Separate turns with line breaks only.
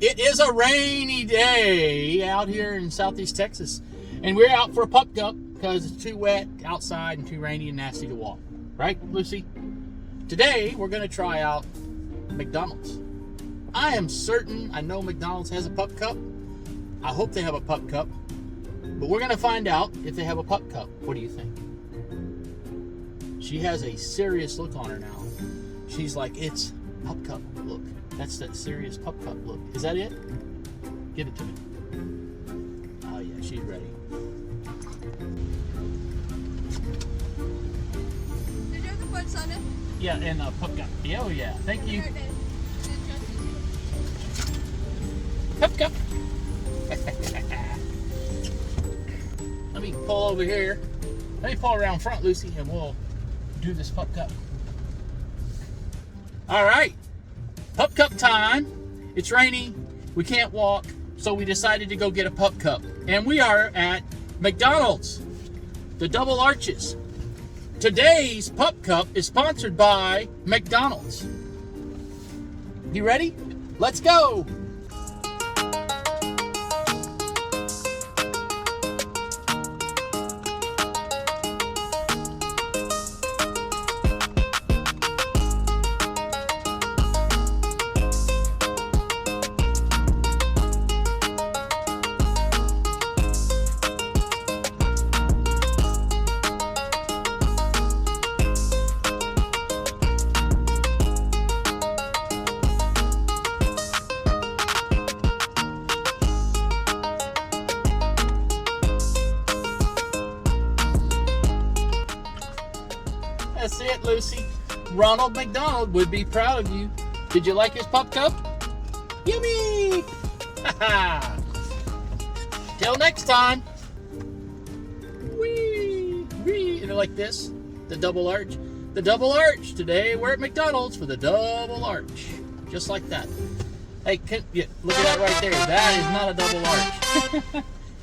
It is a rainy day out here in Southeast Texas, and we're out for a pup cup because it's too wet outside and too rainy and nasty to walk. Right, Lucy? Today, we're going to try out McDonald's. I am certain I know McDonald's has a pup cup. I hope they have a pup cup. But we're going to find out if they have a pup cup. What do you think? She has a serious look on her now. She's like, it's pup cup look. That's that serious pup cup look. Is that it? Give it to me. Oh yeah, she's ready.
Did you have the fudge sundae?
Yeah, and pup cup. Yeah, oh yeah. Thank you. Pup cup. Let me pull over here. Let me pull around front, Lucy, and we'll do this pup cup. All right. Pup cup time. It's rainy. We can't walk, so we decided to go get a pup cup. And we are at McDonald's, the Double Arches. Today's pup cup is sponsored by McDonald's. You ready? Let's go. That's it, Lucy. Ronald McDonald would be proud of you. Did you like his pup cup? Yummy! Till next time. Wee, wee. And like this, the double arch. The double arch. Today we're at McDonald's for the double arch. Just like that. Hey, look at that right there. That is not a double arch.